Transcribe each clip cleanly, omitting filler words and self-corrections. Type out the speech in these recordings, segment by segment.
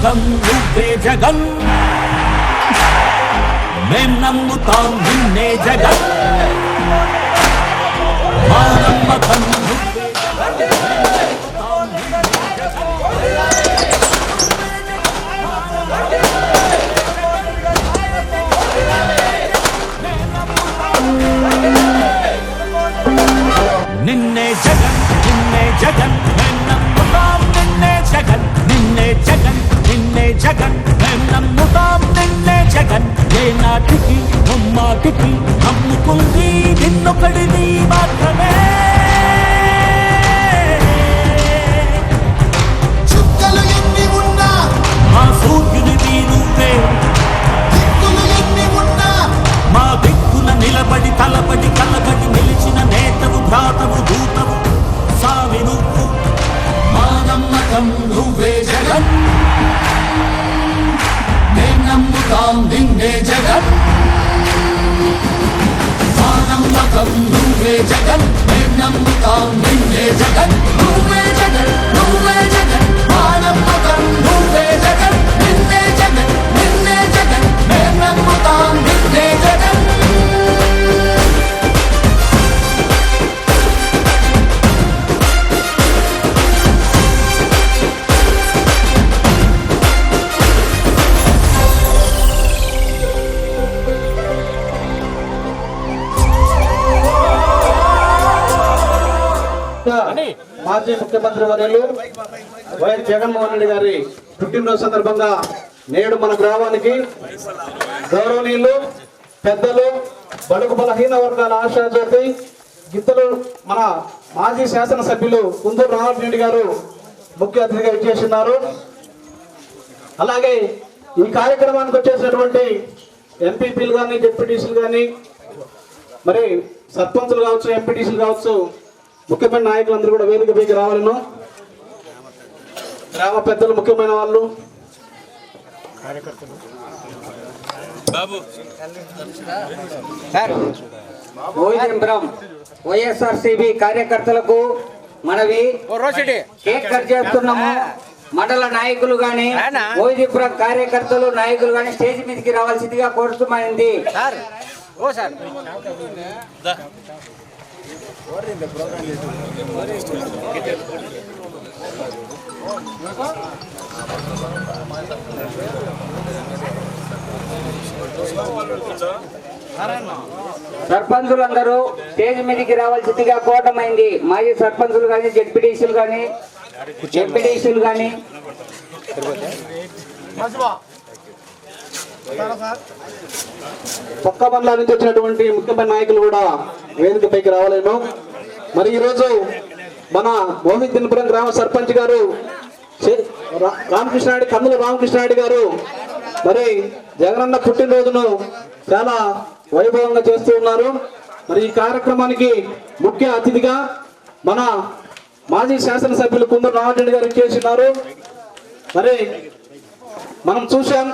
నమ్మకం నువ్వే జగన్, మేం నమ్ముతాం నిన్నే జగన్. మా నమ్మకం నువ్వే నిన్నే జగన్, నిన్నే జగన్, మేం నమ్ముతాం నిన్నే జగన్, నిన్నే జగన్, నిన్నే జగన్, మేం నమ్ముతాం నిన్నే జగన్. ఏ నాటికి ముమ్మాటికి నమ్ముకుంది నిన్నొకడిని మాత్రమే. చుక్కలు ఎన్ని ఉన్నా మా సూర్యునివి నువ్వే, దిక్కులు ఎన్ని ఉన్నా మా దిక్కున నిలబడి తలబడి కలబడి నిలిచిన నేతవు భ్రాతవు దూతవు సావి నువ్వు. మా నమ్మకం నువ్వే జగన్, మేం నమ్ముతాం నిన్నే జగన్. మా నమ్మకం నువ్వే జగన్, మేం నమ్ముతాం నిన్నే జగన్. నువ్వే జగన్, నువ్వే జగన్, మా నమ్మకం నువ్వే జగన్, నిన్నే జగన్, నిన్నే జగన్, మేం నమ్ముతాం నిన్నే జగన్. మాజీ ముఖ్యమంత్రి వర్యులు వైఎస్ జగన్మోహన్ రెడ్డి గారి పుట్టినరోజు సందర్భంగా నేడు మన గ్రామానికి గౌరవనీయులు పెద్దలు బడుగు బలహీన వర్గాల ఆశాజ్యోతి గిత్తలు మన మాజీ శాసనసభ్యులు కుందూరు రామరెడ్డి గారు ముఖ్య అతిథిగా ఇచ్చేస్తున్నారు. అలాగే ఈ కార్యక్రమానికి వచ్చేసినటువంటి ఎంపీపీలు కానీ డిప్యూటీసీలు కానీ మరి సర్పంచులు కావచ్చు ఎంపీటీసీలు కావచ్చు ముఖ్యమైన నాయకులందరూ కూడా వేదిక పైకి రావాలను. గ్రామ పెద్దలు ముఖ్యమైన వాళ్ళు వైఎస్ఆర్సీపీ కార్యకర్తలకు మనవి కేక్ కట్ చేస్తున్నాము. మండల నాయకులు గాని ఓయిదీపురం కార్యకర్తలు నాయకులు గాని స్టేజ్ మీదకి రావాల్సిందిగా కోరుతున్నామండి. సర్పంచులందరూ స్టేజ్ మీదకి రావాల్సిందిగా కోరటమైంది. మాజీ సర్పంచులు కానీ జెడ్పీటీసీలు కానీ ఎంపీటీసీలు కానీ పక్క మండలాల నుంచి వచ్చినటువంటి ముఖ్యమైన నాయకులు కూడా వేదిక పైకి రావాలేను. మరి ఈరోజు మన మోహిద్దీన్పురం గ్రామ సర్పంచ్ గారు రామకృష్ణారెడ్డి కన్నుల రామకృష్ణారెడ్డి గారు మరి జగనన్న పుట్టినరోజును చాలా వైభవంగా చేస్తూ ఉన్నారు. మరి ఈ కార్యక్రమానికి ముఖ్య అతిథిగా మన మాజీ శాసనసభ్యులు కుందూరు రామరెడ్డి గారు చేస్తున్నారు. మరి మనం చూసాం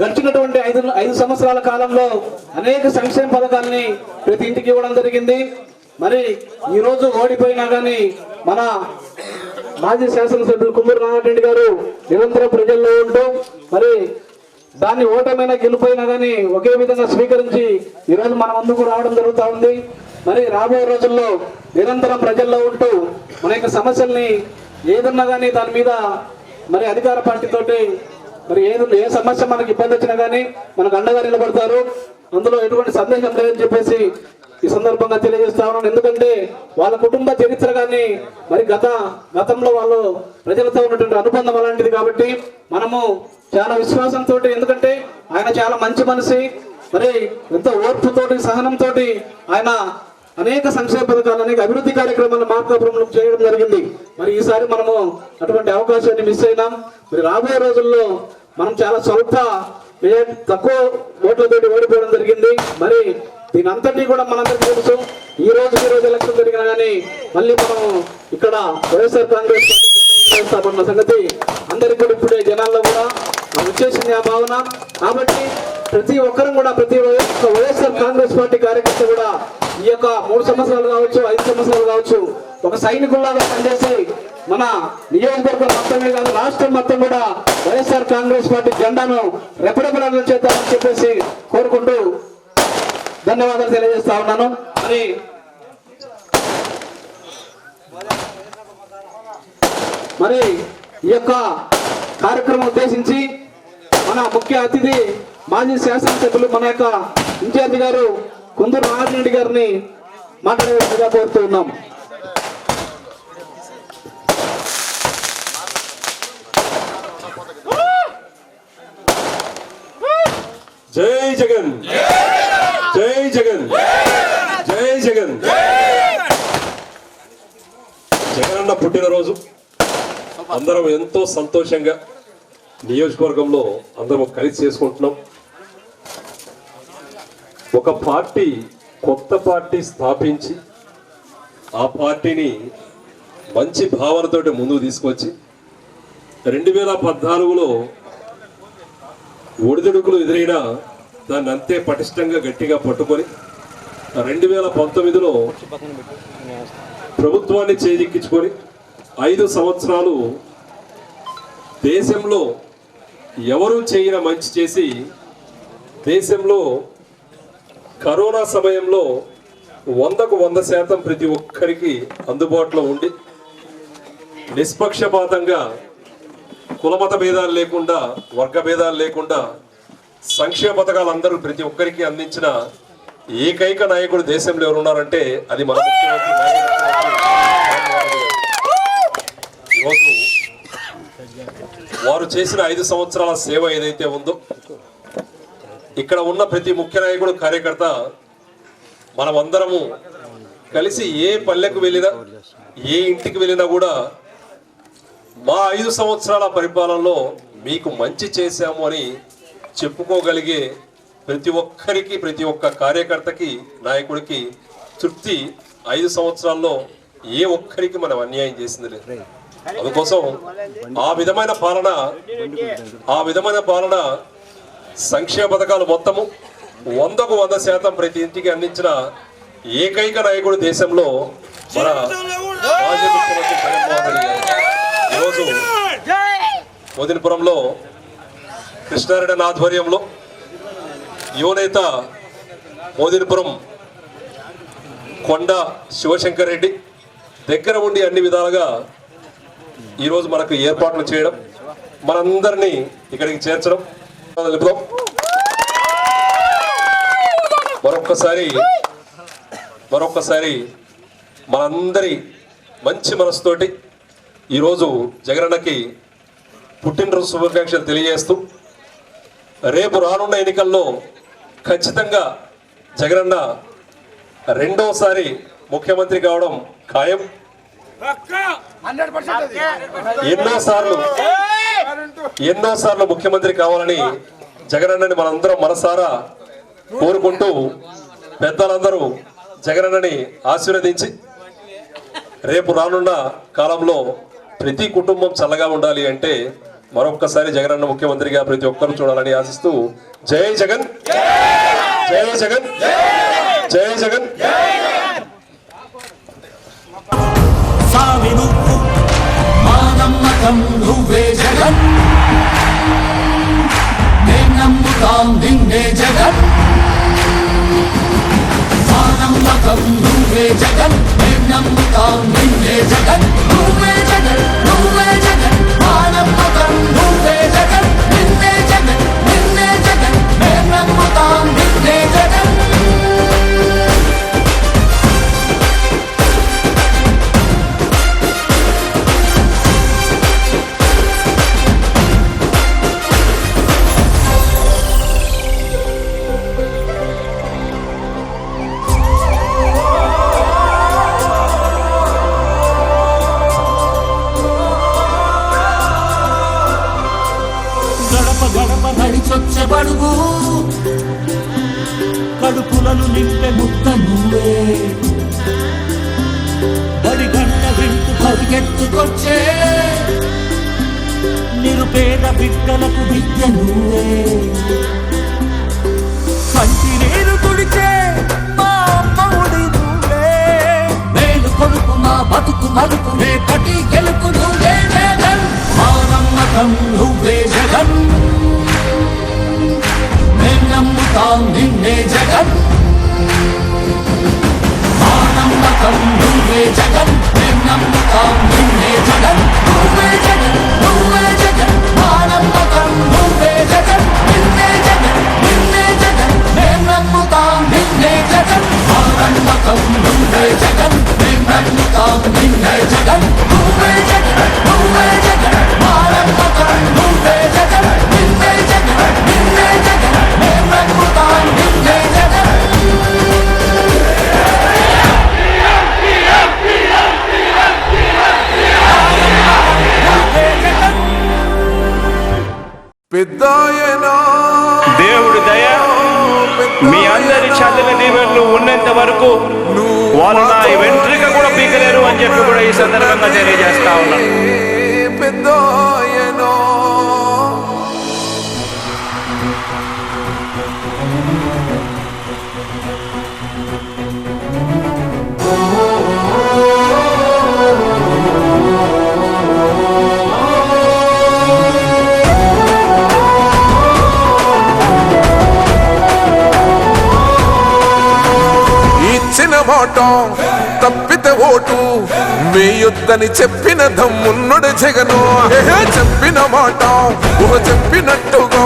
గడిచినటువంటి ఐదు సంవత్సరాల కాలంలో అనేక సంక్షేమ పథకాలని ప్రతి ఇంటికి ఇవ్వడం జరిగింది. మరి ఈ రోజు ఓడిపోయినా కానీ మన మాజీ శాసనసభ్యులు కుందూరు రామరెడ్డి గారు నిరంతరం ప్రజల్లో ఉంటూ మరి దాన్ని ఓటమైనా గెలుపోయినా కానీ ఒకే విధంగా స్వీకరించి ఈరోజు మన ముందుకు రావడం జరుగుతూ ఉంది. మరి రాబోయే రోజుల్లో నిరంతరం ప్రజల్లో ఉంటూ మన యొక్క సమస్యల్ని ఏదన్నా కానీ దాని మీద మరి అధికార పార్టీతోటి మరి ఏ సమస్య మనకి ఇబ్బంది వచ్చినా కానీ మనకు అండగా నిలబడతారు. అందులో ఎటువంటి సందేహం లేదని చెప్పేసి ఈ సందర్భంగా తెలియజేస్తా ఉన్నాను. ఎందుకంటే వాళ్ళ కుటుంబ చరిత్ర కానీ మరి గతంలో వాళ్ళు ప్రజలతో ఉన్నటువంటి అనుబంధం అలాంటిది కాబట్టి మనము చాలా విశ్వాసంతో, ఎందుకంటే ఆయన చాలా మంచి మనిషి, మరి ఎంతో ఓర్పుతోటి సహనంతో ఆయన అనేక సంక్షేమ పథకాలు అనేక అభివృద్ధి కార్యక్రమాలు మార్కాపురంలో చేయడం జరిగింది. మరి ఈసారి మనము అటువంటి అవకాశాన్ని మిస్ అయినాం. మరి రాబోయే రోజుల్లో మనం చాలా తక్కువ ఓట్లతోటి ఓడిపోవడం జరిగింది. మరి దీని అంతటి కూడా మనందరికీ తెలుసు. ఈ రోజు ఎలక్షన్ జరిగినా కానీ మళ్ళీ మనం ఇక్కడ వైఎస్ఆర్ కాంగ్రెస్ పార్టీ సంగతి అందరికీ కూడా ఇప్పుడే జనాల్లో కూడా వచ్చేసింది ఆ భావన. కాబట్టి ప్రతి ఒక్కరం కూడా ప్రతి వైఎస్ఆర్ కాంగ్రెస్ పార్టీ కార్యకర్త కూడా ఈ యొక్క 3 సంవత్సరాలు కావచ్చు 5 సంవత్సరాలు కావచ్చు ఒక సైనికుల్లాగా పనిచేసి మన నియోజకవర్గం మొత్తమే కాదు రాష్ట్రం మొత్తం కూడా వైఎస్ఆర్ కాంగ్రెస్ పార్టీ జెండాను రెపరెపలాడలు చేద్దామని చెప్పేసి కోరుకుంటూ ధన్యవాదాలు తెలియజేస్తా ఉన్నాను. మరి ఈ యొక్క కార్యక్రమం ఉద్దేశించి మన ముఖ్య అతిథి మాజీ శాసనసభ్యులు మన యొక్క ఇన్ఛార్జి గారు కుందూరు నారాయణ గారిని మాట్లాడేట్టుగా కోరుతూ ఉన్నాం. జై జగన్, జై జగన్, జై జగన్. జగనన్న పుట్టినరోజు అందరం ఎంతో సంతోషంగా నియోజకవర్గంలో అందరం కలిసి చేసుకుంటున్నాం. ఒక పార్టీ, కొత్త పార్టీ స్థాపించి ఆ పార్టీని మంచి భావనతోటి ముందుకు తీసుకొచ్చి 2014లో ఒడిదుడుకులు ఎదురైనా దాన్ని అంతే పటిష్టంగా గట్టిగా పట్టుకొని 2019లో ప్రభుత్వాన్ని చేజిక్కించుకొని 5 సంవత్సరాలు దేశంలో ఎవరూ చేయని మంచి చేసి దేశంలో కరోనా సమయంలో 100% ప్రతి ఒక్కరికి అందుబాటులో ఉండి నిష్పక్షపాతంగా కులమత భేదాలు లేకుండా, వర్గ భేదాలు లేకుండా సంక్షేమ పథకాలు అందరూ ప్రతి ఒక్కరికి అందించిన ఏకైక నాయకుడు దేశంలో ఎవరున్నారంటే అది మన ముఖ్యమంత్రి. ఈరోజు వారు చేసిన 5 సంవత్సరాల సేవ ఏదైతే ఉందో ఇక్కడ ఉన్న ప్రతి ముఖ్య నాయకుడు, కార్యకర్త మనమందరము కలిసి ఏ పల్లెకు వెళ్ళినా, ఏ ఇంటికి వెళ్ళినా కూడా మా 5 సంవత్సరాల పరిపాలనలో మీకు మంచి చేశాము అని చెప్పుకోగలిగే ప్రతి ఒక్కరికి, ప్రతి ఒక్క కార్యకర్తకి, నాయకుడికి తృప్తి 5 సంవత్సరాల్లో ఏ ఒక్కరికి మనం అన్యాయం చేసింది లేదు. అందుకోసం ఆ విధమైన పాలన సంక్షేమ పథకాలు మొత్తము 100% ప్రతి ఇంటికి అందించిన ఏకైక నాయకుడు దేశంలో మన మాజీ ముఖ్యమంత్రి జగన్మోహన్ రెడ్డి గారు. ఈరోజు మోదినపురంలో కృష్ణారెడ్డి ఆధ్వర్యంలో యువనేత మోదినపురం కొండ శివశంకర్ రెడ్డి దగ్గర ఉండి అన్ని విధాలుగా ఈరోజు మనకు ఏర్పాట్లు చేయడం, మనందరినీ ఇక్కడికి చేర్చడం మరొక్కసారి మనందరి మంచి మనసుతోటి ఈరోజు జగనన్నకి పుట్టినరోజు శుభాకాంక్షలు తెలియజేస్తూ రేపు రానున్న ఎన్నికల్లో ఖచ్చితంగా జగనన్న రెండోసారి ముఖ్యమంత్రి కావడం ఖాయం. ఎన్నోసార్లు ముఖ్యమంత్రి కావాలని జగనన్నని మనందరం మనసారా కోరుకుంటూ పెద్దలందరూ జగనన్నని ఆశీర్వదించి రేపు రానున్న కాలంలో ప్రతి కుటుంబం చల్లగా ఉండాలి అంటే మరొక్కసారి జగనన్న ముఖ్యమంత్రిగా ప్రతి ఒక్కరు చూడాలని ఆశిస్తూ జై జగన్, జై జగన్, జై జగన్. సామి నువ్వు మా నమ్మకం నువ్వే జగన్, మేం నమ్ముతాం నిన్నే జగన్. మా నమ్మకం నువ్వే జగన్, మేం నమ్ముతాం నిన్నే జగన్. నువ్వే జగన్, నువ్వే జగన్, మా నమ్మకం నువ్వే జగన్, నిన్నే జగన్, నిన్నే జగన్, మేం నమ్ముతాం నిన్నే జగన్. నడిచొచ్చబడుగు కడుపులను నింపే ముక్క నువ్వే, బడి గంట వింటూ పరిగెత్తుకొచ్చే నిరుపేద బిడ్డలకు విద్య నువ్వే. కంటి నీరు తుడిచే మా అమ్మఒడి నువ్వే, మేలు కొడుకు మా బతుకు మలుపు రేపటి గెలుపు నమ్మకం నువ్వే జగన్ మేం నమ్ముతాం నిన్నే జగన్ మా నమ్మకం నువ్వే జగన్ మేం నమ్ముతాం నిన్నే జగన్ నువ్వే జగన్ నువ్వే జగన్ మా నమ్మకం నువ్వే జగన్ నిన్నే జగన్ నిన్నే జగన్ మేం నమ్ముతాం నిన్నే జగన్ మా నమ్మకం నువ్వే జగన్ మేం నమ్ముతాం నిన్నే జగన్ నువ్వే జగన్ నువ్వే జగన్ మా నమ్మకం నువ్వే జగన్ నిన్నే జగన్ నిన్నే జగన్ మేం నమ్ముతాం నిన్నే జగన్ పెద్దాయనా దేవుడి దయ మీ అందరి చల్లని దీవెనలు ఉన్నంత వరకు వాళ్ళు నా వెంట్రిక కూడా పీకలేరు అని చెప్పి కూడా ఈ సందర్భంగా తెలియజేస్తా ఉన్నాను. పెద్దాయనా ఇచ్చిన మాట తప్పితే ఓటు వేయొద్దని చెప్పిన దమ్మున్నడు జగను. చెప్పిన మాట ఊహ చెప్పినట్టుగా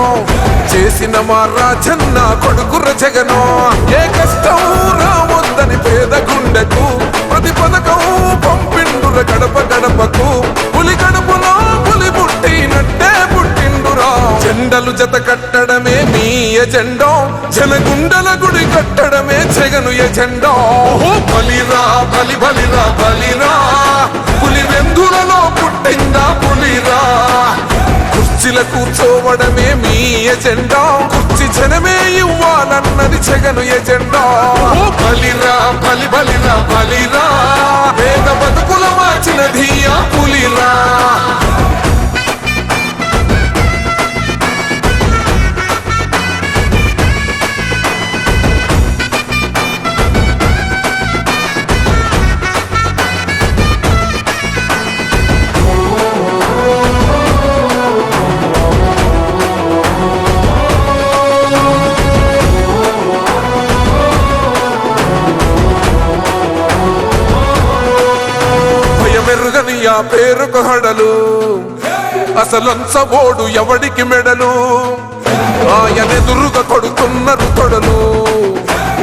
చేసిన మా రాజన్న కొడుకుర జగను. ఏ కష్టం రావద్దని పేద గుండెకు ప్రతి పథకం పంపిండుర గడప గడపకు. పులి గడపలో పులి పుట్టినట్టే పుట్టిండురా. జెండలు జత కట్టడమే మీ ఎజెండా, జనగుండల గుడి కట్టడమే జగను ఎజెండా. బలిరా బలి బలిరా బలిరా, పులి వెందులలో పుట్టిందా పులిరా. కుర్చీల కూర్చోవడమే మీ ఎజెండా, కుర్చీ జనమే ఇవ్వాలన్నది జగను ఎజెండా. బలిరా బలి బలిరా బలిరా, పేద బతుకుల మార్చినది ఆ పులిరా. భయమెరుగని ఆ పేరుకు హడలు, అసలంచబోడు ఎవడికి మెడలు. ఆయనెదురుగా కొడుతున్నారు తొడలు,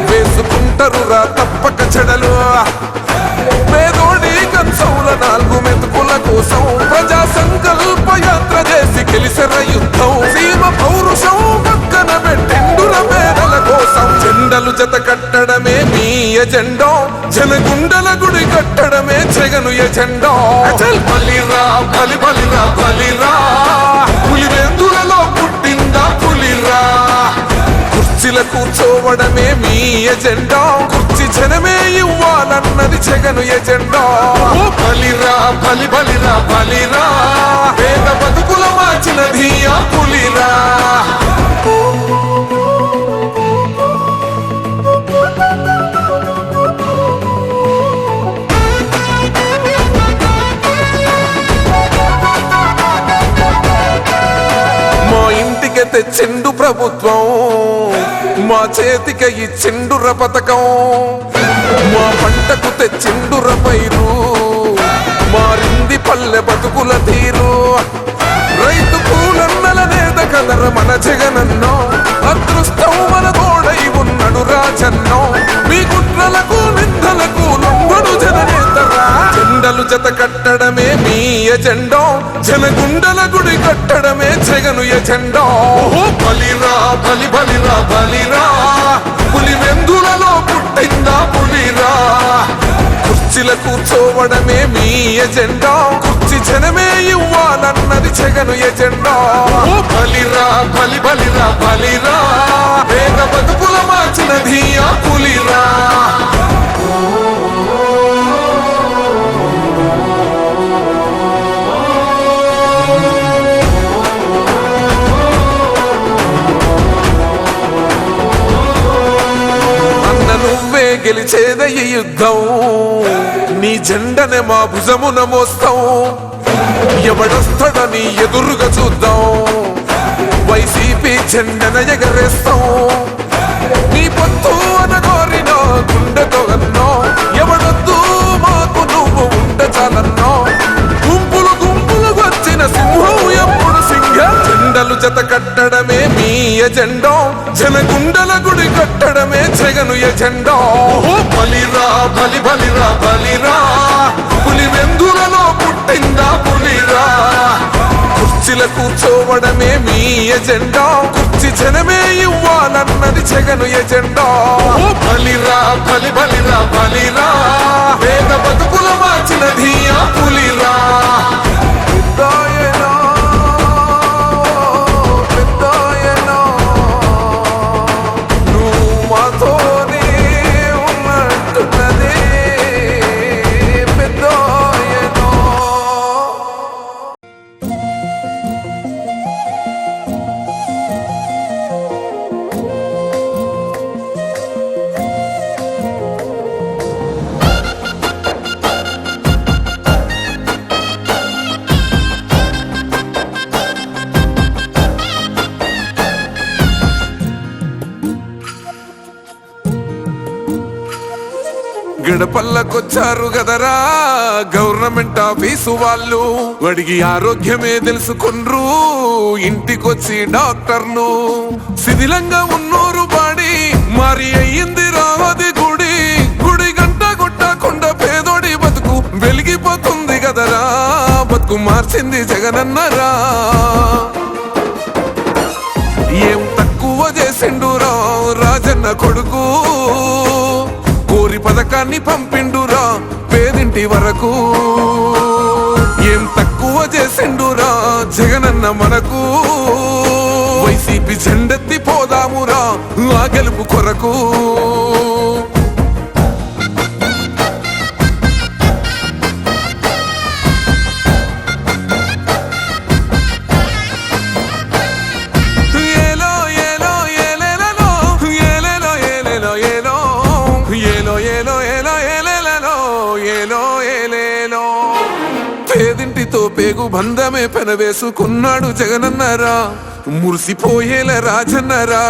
వేసుకుంటారు రా తప్పక చెడలు. పేదోడి కంచౌల 4 మెతుకుల కోసం ప్రజా సంకల్ప యాత్ర చేసి గెలిసిన యుద్ధం. సీమ పౌరుషం పక్కన పెట్టిండుర పేదల కోసం. జెండలు జత కట్టడమే మీ ఎజెండా, జనగుండల గుడి కట్టడమే జగను ఎజెండా. బలిరా బలి బలిరా బలిరా, పులి వెందులలో పుట్టిందా పులిరా. కుర్చీల కూర్చోవడమే మీ ఎజెండా, కుర్చీ జనమే ఇవ్వాలన్నది జగను ఎజెండా. బలిరా బలి బలిరా బలిరా, పేద బతుకుల మార్చినది ఆ పులిరా. మా ఇంటికి తెచ్చిండు ప్రభుత్వం, మా చేతికి ఇచ్చిండుర పథకం. మా పంటకు తెచ్చిండుర పైరు, మారింది పల్లె బతుకుల తీరు. రైతు కూలన్నల నేత కదర మన జగనన్నో, అదృష్టం మన తోడై ఉన్నడు రాజన్నో. మీ కుట్రలకు నిందలకు లొంగడు జననేతరా. జెండలు జత కట్టడమే మీ ఎజెండా, జనగుండల గుడి కట్టడమే జగను ఎజెండా. బలిరా బలి బలిరా బలిరా, పులి వెందులలో పుట్టిందా పులిరా. కుర్చీల కూర్చోవడమే మీ ఎజెండా, కుర్చీ జనమే ఇవ్వాలన్నది జగను ఎజెండా. బలిరా బలి బలిరా బలిరా, పేద బతుకుల మార్చినది ఆ పులిరా. నువ్వే గెలిచేద ఈ యుద్ధం, నీ జెండనే మా భుజమున మోస్తాం. ఎవడొస్తాడని ఎదురుగా చూద్దాం, వైసీపీ జెండన ఎగరేస్తాం. నీ పొత్తు అనగోరినో గుండెతో అన్నో, ఎవడొద్దు మాకు నువ్వు ఉండ చాలన్నో. గుంపులు గుంపులు వచ్చిన సింహం ఎప్పుడు సింహ. జెండలు జత కట్టడమే మీ ఎజెండా, జనగుండల గుడి కట్టడమే జగను ఎజెండా. బలిరా బలి బలిరా బలిరా, పులి వెందులలో పుట్టిందా పులిరా. కుర్చీల కూర్చోవడమే మీ ఎజెండా, కుర్చీ జనమే ఇవ్వాలన్నది జగను ఎజెండా. బలిరా బలి బలిరా బలిరా, పేద బతుకుల మార్చినది ఆ పులిరా. పెద్దాయనా పెద్దాయనా నువ్వు మాతోనే ఉన్నట్టున్నదే పెద్దాయనా. గడపల్లకొచ్చారు గదరా గవర్నమెంట్ ఆఫీసు వాళ్ళు, అడిగి ఆరోగ్యమే తెలుసుకుండ్రు ఇంటికొచ్చి డాక్టర్లు. శిథిలంగా ఉన్నోరు బాడి మరి అయ్యింది రావది గుడి, గుడి గంట కొట్టకుండా పేదోడి బతుకు వెలిగిపోతుంది గదరా, బతుకు మార్చింది జగనన్నరా. ఏం తక్కువ చేసిండురా రాజన్న కొడుకు, కోరి పథకాన్ని పంపిండురా పేదింటి వరకు. ఏం తక్కువ చేసిండురా జగనన్న మనకు, వైసీపీ జెండెత్తి పోదామురా ఆ గెలుపు కొరకు. పేదింటితో పేగు బంధమే పెనవేసుకున్నాడు జగనన్నరా, మురిసిపోయేల రాజన్నరా.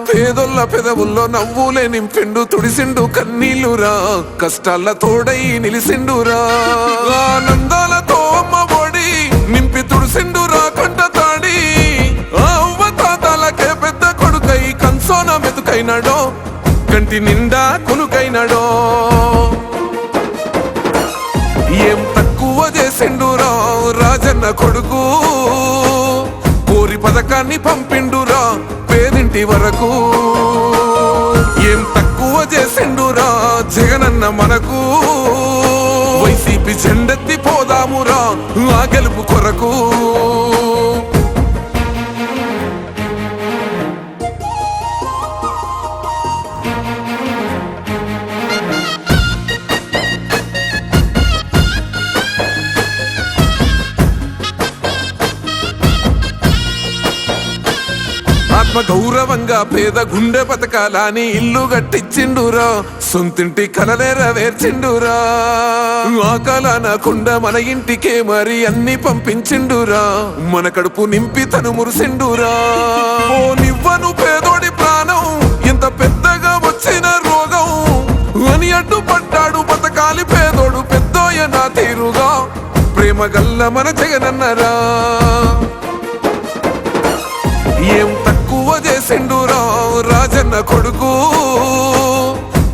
పేదొల్ల పెదవుల్లో నవ్వులే నింపిండు తుడిసిండు కన్నీళ్లురా, కష్టాల తోడై నిలిసిండురా. ఆనందాలతో అమ్మ ఒడి నింపి తుడిసిండురా కంట తాడి, అవ్వ తాతలకే పెద్ద కొడుకై కంసోన మెతుకైనాడో, కంటి నిండా కునుకైనాడో. ఏం తక్కువ చేసిండురా రాజన్న కొడుకు, కోరి పథకాన్ని పంపిండురా పేదింటి వరకు. ఏం తక్కువ చేసిండురా జగనన్న మనకు, వైసీపీ జెండెత్తి పోదామురా ఆ గెలుపు కొరకు. ఆత్మ గౌరవంగా పేద గుండె బతకాలని ఇల్లు కట్టించిండురా, సొంతింటి కలనేరవేర్చిండురా. ఆ కలనకుండా మన ఇంటికే మరి అన్ని పంపించిండురా, మన కడుపు నింపి తను మురిసిండురా. ఓ నివ్వను పేదోడి ప్రాణం ఎంత పెద్దగా వచ్చిన రోగం అని అడ్డుపడ్డాడు బతకాలి పేదోడు పెద్దోయన తీరుగా, ప్రేమ గల్ల మన జగనన్నరా. ఏం తక్కువ చేసిండురా రాజన్న కొడుకు,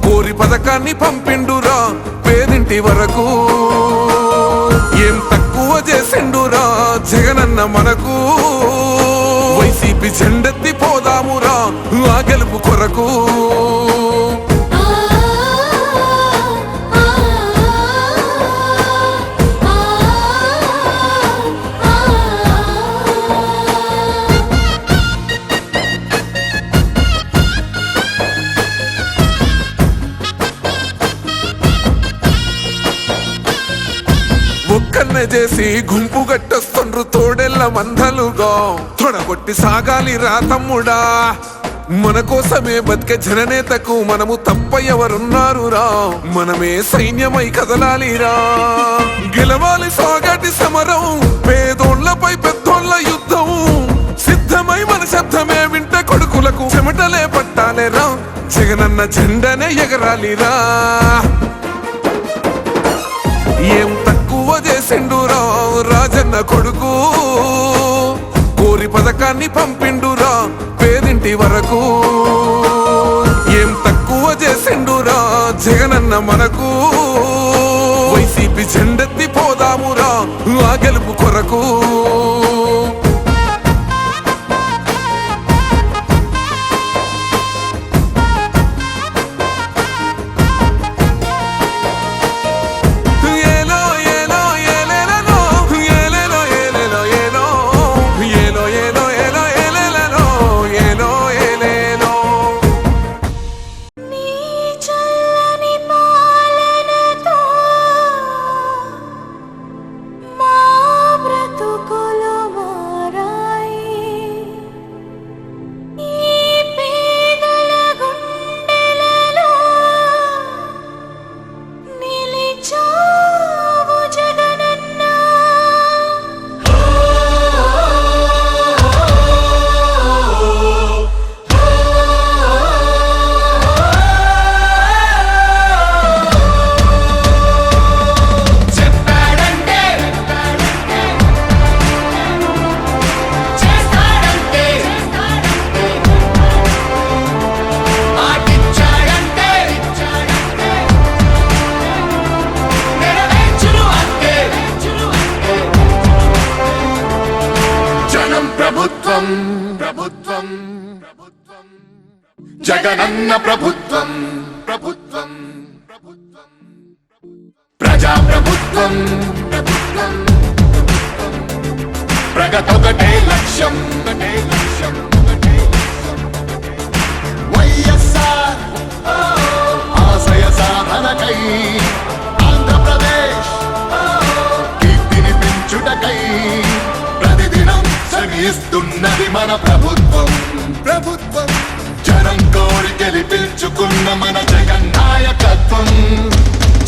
కోరి పథకాన్ని పంపిండురా పేదింటి వరకు. ఏం తక్కువ చేసిండురా జగనన్న మనకు, వైసీపీ జెండెత్తి పోదామురా ఆ గెలుపు కొరకు. ఒక్కన్నే చేసి గుంపు గట్టొస్తుండ్రు తోడెల్ల మందలుగా, తొడగొట్టి సాగాలి రా తమ్ముడా, మన కోసమే బతికే జననేతకు మనము తప్ప ఎవరున్నారురా? మనమే సైన్యమై కదలాలిరా. గెలవాలి సాగటి సమరం, పేదోళ్లపై పెద్దోళ్ల యుద్ధం. సిద్ధమై మన శబ్దమే వింట కొడుకులకు చెమటలే పట్టాలేరా. జగనన్న జెండనే ఎగరాలిరా. ఏం తక్కువ చేసిండురా రాజన్న కొడుకు, కోరి పథకాన్ని పంపిండురా పేదింటి వరకు. ఏం తక్కువ చేసిండురా జగనన్న మనకు, వైసీపీ జెండెత్తి పోదామురా ఆ గెలుపు కొరకు. జగనన్న ప్రభుత్వం, ప్రభుత్వం, ప్రభుత్వం, ప్రజా ప్రభుత్వం, ప్రభుత్వం, ప్రగతొకటే లక్ష్యం, ఒకటే లక్ష్యం, ఒకటే లక్ష్యం. వైఎస్ఆర్ ఆశయ సాధనకై ఆంధ్రప్రదేశ్ కీర్తిని పెంచుటకై ప్రతిదినం శ్రమిస్తున్నది మన ప్రభుత్వం, ప్రభుత్వం. జనం కోరి గెలిపించుకున్న మన జగన్ నాయకత్వం.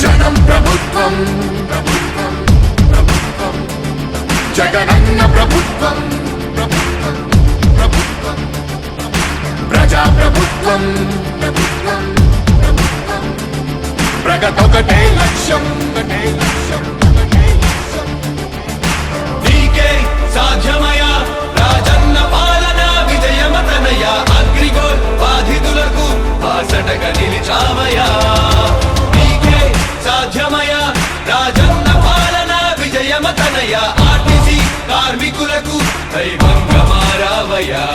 జనం ప్రభుత్వం, ప్రభుత్వం, ప్రభుత్వం, జగనన్న ప్రభుత్వం, ప్రభుత్వం, ప్రభుత్వం, ప్రజా ప్రభుత్వం, ప్రభుత్వం, ప్రభుత్వం, ప్రగతొకటే లక్ష్యం, ఒకటే లక్ష్యం, ఒకటే లక్ష్యం. నీకే సాధ్యమయా రాజన్న పాలన విజయమతనయ, అగ్రిగోల్ బాధితులకు బాసటగా నిలిచామయా. నీకే సాధ్యమయా రాజన్న పాలన విజయమతనయ, ఆర్టీసీ కార్మికులకు దైవంగా మారావయా.